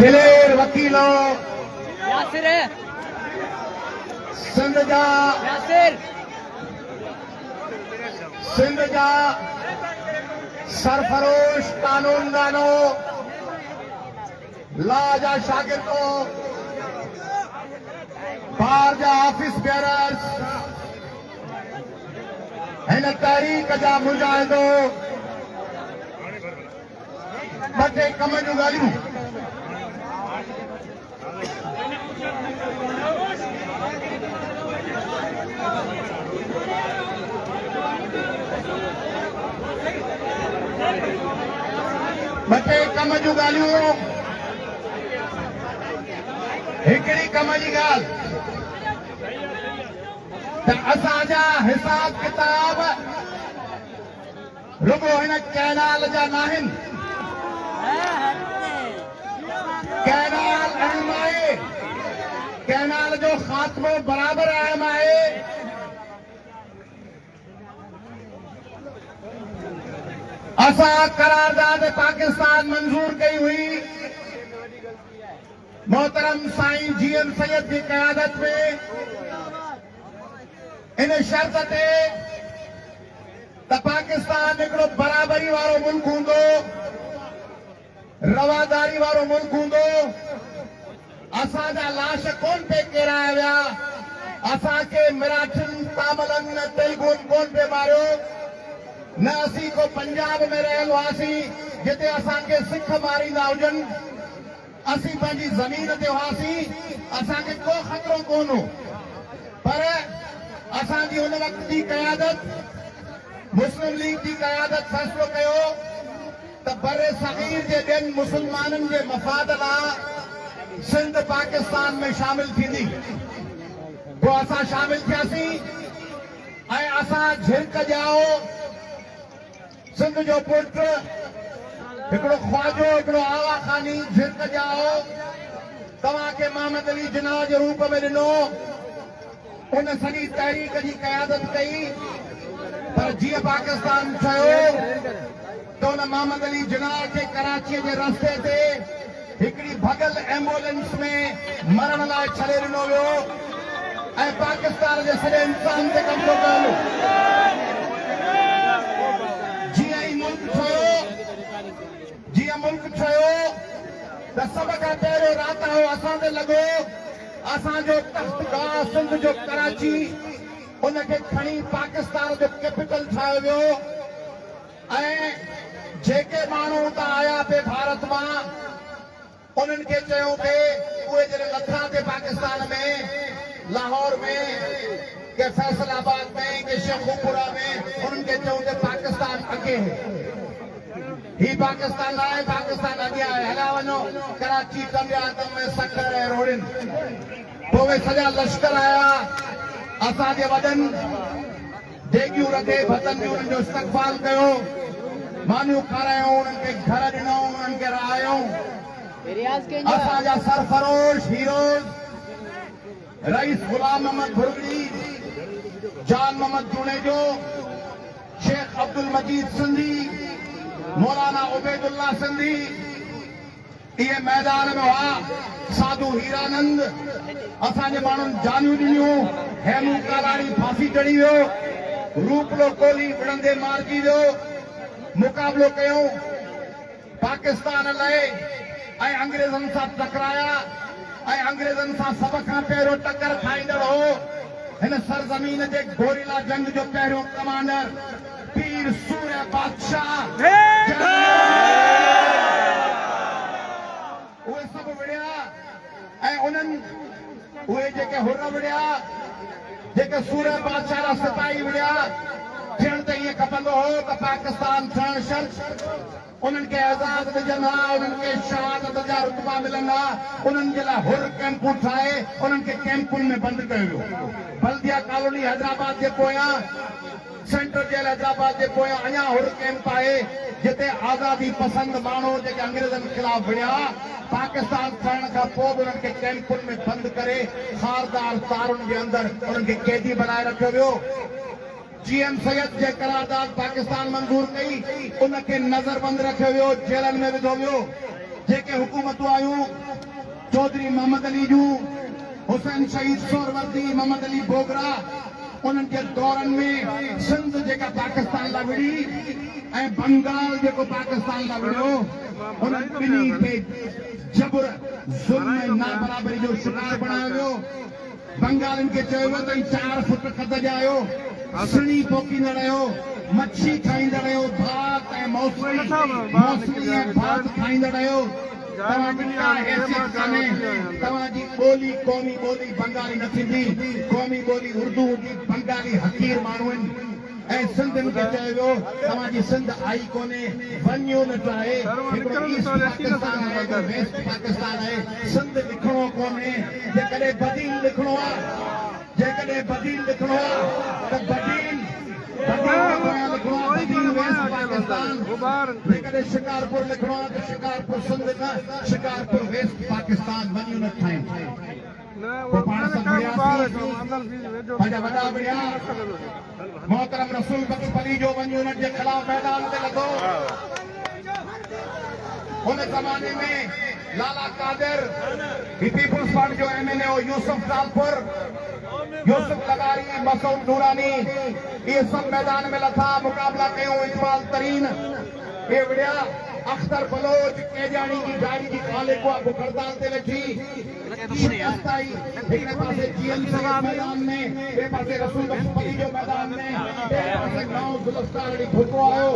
दिलेर वकीलो यासिर है सिंध जा यासिर सिंध जा सरफरोश कानून दानो ला जा शागिर्दो बार जा ऑफिस बेयरर्स हिन तहरीक जा मुजाहिदो बटे कम जूं ॻाल्हियूं बटे कम जूं ॻाल्हियूं हिकिड़ी कम जी ॻाल्हि त असांजा हिसाब किताब रुगो हिन कैनाल जा नाहिनि कैनाल अहम आहे कैनाल जो ख़ात्मो बराबर अहम आहे असां करारदाद पाकिस्तान मंजूर कई हुई मोहतरम साईं जीएम सैयद की क़यादत में इन शर्त ते त पाकिस्तान हिकिड़ो बराबरी वारो मुल्क हूंदो रवादारी वारो मुल्क हूंदो असांजा लाश कोन पे किराया विया असांखे मिराठनि तामलनि न तेलुगुनि कोन पे मारियो न असीं को पंजाब में रहियल हुआसीं जिते असांखे सिख मारींदा हुजनि असीं पंहिंजी ज़मीन ते हुआसीं असांखे को ख़तरो कोन हो पर असांजी हुन वक़्त जी क़यादत मुस्लिम लीग जी क़यादत फ़ैसिलो कयो त बरे सग़ीर जे ॿियनि मुस्लमाननि जे मफ़ाद लाइ सिंध पाकिस्तान में शामिल थींदी पोइ असां शामिल थियासीं ऐं असां झिरक ॼाओ सिंध जो पुट हिकिड़ो ख्वाजो हिकिड़ो आवा खानी झिरक ॼाओ तव्हांखे मोहम्मद अली जिन्ना जे रूप में ॾिनो उन सॼी तहरीक जी क़यादत कई पर जीअं पाकिस्तान ठहियो त उन मोहम्मद अली जिन्ना खे कराचीअ जे रस्ते ते हिकिड़ी भॻल एम्बुलेंस में मरण लाइ छॾे ॾिनो वियो ऐं पाकिस्तान जे सॼे इंसान ते कब्ज़ो कयो जीअं ई मुल्क ठहियो त सभ खां पहिरियों राताओ असां ते लॻो असांजो तख़्तगाह सिंध जो कराची उनखे खणी पाकिस्तान जो कैपिटल ठाहियो वियो ऐं जेके माण्हू हुतां आया पिए भारत मां उन्हनि खे चयो पिए उहे जॾहिं लथा ते पाकिस्तान में लाहौर में के फैसलाबाद में के शेखुपुरा में उन्हनि खे चयूं त पाकिस्तान अॻे ही पाकिस्तान आहे पाकिस्तान अॻियां आहे हलिया वञो कराची कंडियातम में सकर ऐं रोड़ियुनि पोइ उहे सॼा लश्कर आया असांजे वॾनि डेगियूं रधे भतनि जूं उन्हनि जो इस्तक़बाल कयो मानियूं खारायूं उन्हनि खे घर ॾिनऊं उन्हनि खे रहायूं असांजा सरफरोश हीरोज़ रईस गुलाम मोहम्मद भुरगड़ी जान मोहम्मद जुनेजो शेख अब्दुल मजीद सिंधी मौलाना उबैदुल्ला सिंधी इहे मैदान में हुआ साधू हीरानंद असांजे माण्हुनि जानियूं ॾिनियूं हेमू कालाणी फांसी चढ़ी वियो रूपलो कोहली विढ़ंदे मारिजी वियो मुक़ाबिलो कयूं पाकिस्तान लाइ ऐं अंग्रेज़नि सां टकराया ऐं अंग्रेज़नि सां सभ खां पहिरियों टकर खाईंदड़ हो हिन सरज़मीन जे गोरिला जंग जो पहिरियों कमांडर पीर सूर्य बादशाह उहे सभु विढ़िया ऐं उन्हनि उहे जेके हुर विढ़िया जेके सूर्य बादशाह जा सिपाही विढ़िया थियण त ईअं खपंदो हो त पाकिस्तान थियण शर्त उन्हनि खे एज़ाज़ ॾिजनि हा उन्हनि खे शहादत जा रुतबा मिलनि हा उन्हनि जे लाइ हुर कैंपूं ठाहे उन्हनि खे कैंपुनि में बंदि कयो वियो बल्दिया कॉलोनी हैदराबाद जे पोयां सेंट्रल जेल हैदराबाद जे पोयां अञा हुर कैंप आहे जिते आज़ादी पसंद माण्हू जेके अंग्रेज़नि ख़िलाफ़ विढ़िया पाकिस्तान थियण खां पोइ बि उन्हनि खे कैंपुनि में बंदि करे खारदार तारुनि जे अंदरि उन्हनि खे कैदी बनाए रखियो वियो जीएम सैयद जे करारदाद पाकिस्तान मंजूर कई उनखे नज़रबंद रखियो वियो जेलनि में विधो वियो जेके हुकूमतूं आयूं चौधरी मोहम्मद अली जूं हुसैन शहीद सोहरवर्दी मोहम्मद अली बोगरा उन्हनि जे दौरनि में सिंध जेका पाकिस्तान लाइ विड़ी ऐं बंगाल जेको पाकिस्तान लाइ विड़ियो उन्हनि ॿिन्ही खे जबर ज़ुल्म ऐं नाबराबरी जो शिकार बणायो वियो बंगालियुनि खे चयो वियो त 4 फुट कद जा आहियो सिणी पोखींदड़ आहियो मच्छी खाईंदड़ आहियो भात ऐं मौसमी ऐं भात खाईंदड़ आहियो तव्हांजी का हैसियत कान्हे तव्हांजी ॿोली क़ौमी ॿोली बंगाली न थींदी क़ौमी ॿोली उर्दू हूंदी बंगाली हकीर माण्हू आहिनि ऐं सिंधियुनि खे चयो वियो तव्हांजी सिंध आई कोन्हे वञो न चाहे हिकिड़ो ईस्ट पाकिस्तान आहे हिकिड़ो वेस्ट पाकिस्तान आहे सिंध लिखणो कोन्हे जेकॾहिं बदील लिखणो आहे जेकॾहिं बदील लिखणो आहे त बदील वेस्ट पाकिस्तान जेकॾहिं शिकारपुर लिखणो आहे त शिकारपुर सिंध न शिकारपुर वेस्ट पाकिस्तान वञूं न ठाहिनि पंहिंजा वॾा विड़िया मोहतरम रसूल बख्श अली जो वञी उन्हनि जे ख़िलाफ़ मैदान ते लॻो उन ज़माने में लाला कादिर पीपल्स पार्टी जो MLA हो यूसुफ तालपुर यूसुफ लगारी मसूद नूरानी ये सब मैदान में लथा मुकाबला कयूं इकबाल तरीन ये विड़िया अख्तर बलोच केजानी की गाड़ी की खाले को बुख हड़ताल ते वेठी हिकिड़े पासे GMC मैदान में ॿिए पासे रसूल बख्श अली जो मैदान में ॿिए पासे गांव गुलस्तान भुॻो आयो